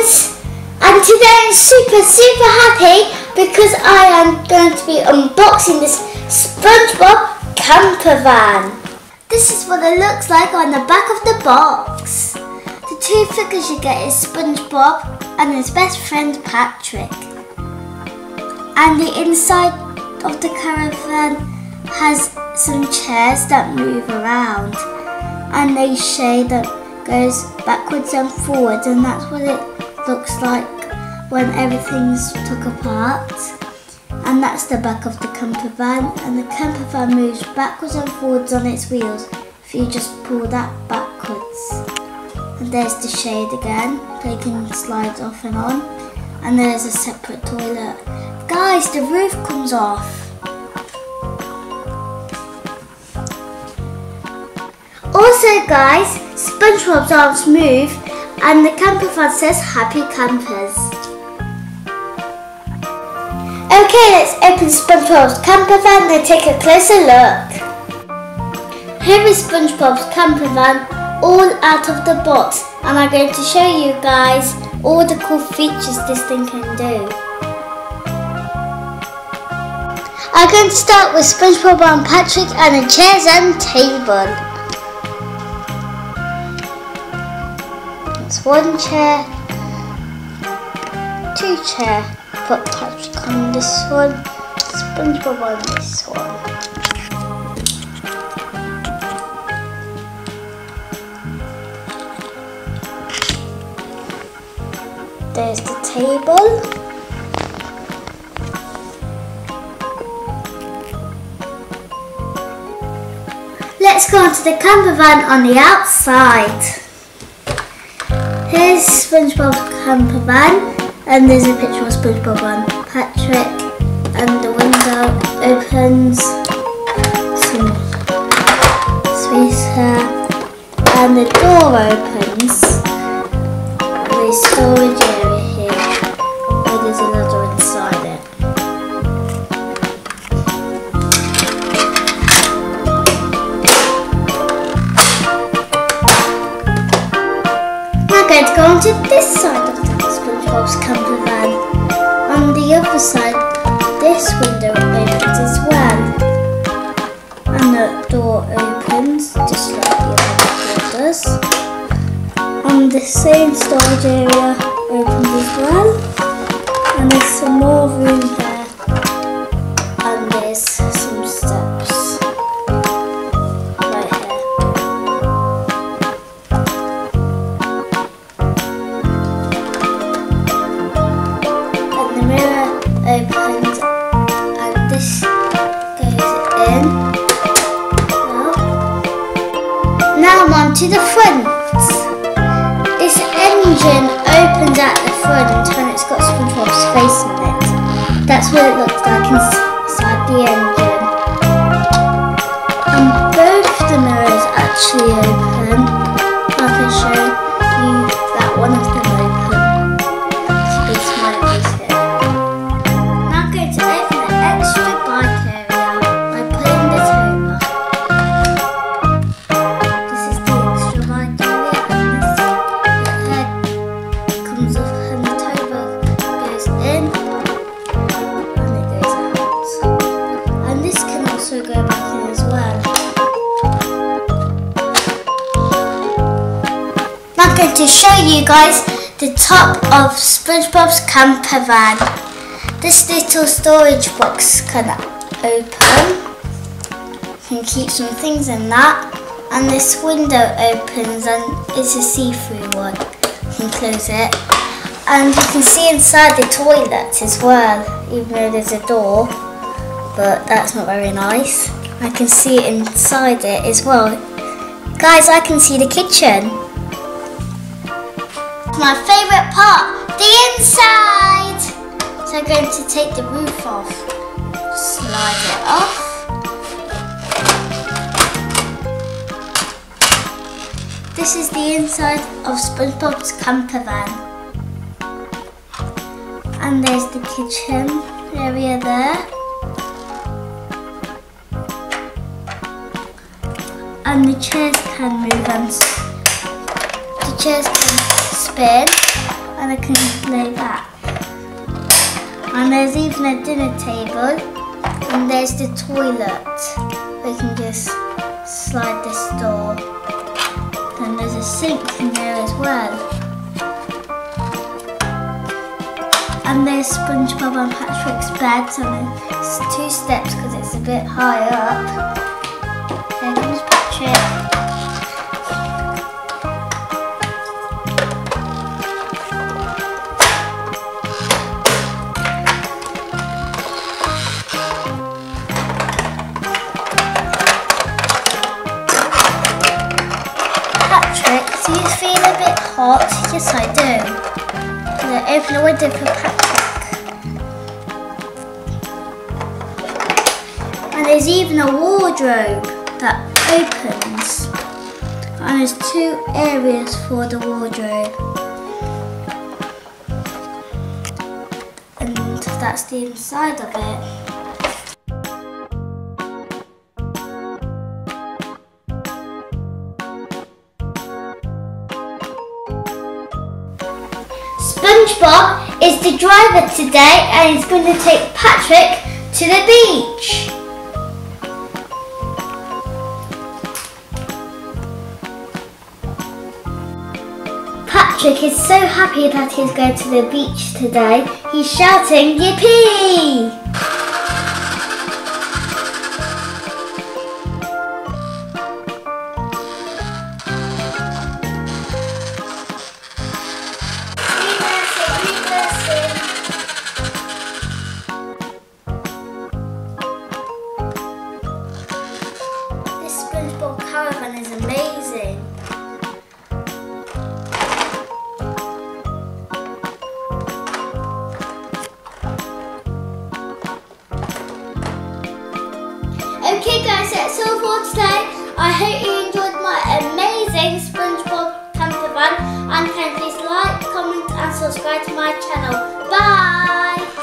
friends, and today I'm super happy because I am going to be unboxing this Spongebob camper van. This is what it looks like on the back of the box. The two figures you get is Spongebob and his best friend Patrick. And the inside of the caravan has some chairs that move around and a shade that goes backwards and forwards, and that's what it looks like when everything's took apart. And that's the back of the camper van, and the camper van moves backwards and forwards on its wheels if you just pull that backwards. And there's the shade again, they can slide off and on, and there's a separate toilet. Guys, the roof comes off. Also guys, Spongebob's arms move and the camper van says happy campers. Okay, let's open Spongebob's camper van and take a closer look. Here is Spongebob's camper van all out of the box, and I'm going to show you guys all the cool features this thing can do. I'm going to start with Spongebob and Patrick and the chairs and table. It's one chair, two chairs, put Patrick on this one, Spongebob on this one. There's the table. Let's go on to the camper van on the outside. Here's Spongebob's camper van, and there's a picture of Spongebob and Patrick, and the window opens, some space here, and the door opens, and there's storage area here, and there's another inside it. Going to go on to this side of the Spongebob's camper van. On the other side, this window opens as well, and the door opens just like the other door does. And the same storage area opens as well, and there's some more room there, and there's some steps right here. Opens and this goes in. Now I'm on to the front. This engine opens at the front and it's got Spongebob's face on it. That's what it looks like inside the engine. And both the mirrors actually open. I can show you that one of them open. It's my face here. Go back in as well. Now I'm going to show you guys the top of Spongebob's camper van. This little storage box can open. You can keep some things in that. And this window opens and it's a see-through one. You can close it. And you can see inside the toilet as well, even though there's a door. But that's not very nice. I can see inside it as well. Guys, I can see the kitchen. My favourite part, the inside. So I'm going to take the roof off. Slide it off. This is the inside of Spongebob's camper van. And there's the kitchen area there. And the chairs can move and the chairs can spin, and I can lay that. And there's even a dinner table, and there's the toilet. We can just slide this door. Then there's a sink in there as well. And there's Spongebob and Patrick's bed, so it's 2 steps because it's a bit high up. There comes Patrick. Patrick, do you feel a bit hot? Yes, I do. Open the window for Patrick. And there's even a wardrobe that opens. And there's 2 areas for the wardrobe. And that's the inside of it. Spongebob is the driver today and he's going to take Patrick to the beach. Patrick is so happy that he's going to the beach today. He's shouting, "Yippee!" Spongebob caravan is amazing. Okay guys, that's all for today. I hope you enjoyed my amazing Spongebob camper van, and can please like, comment and subscribe to my channel. Bye!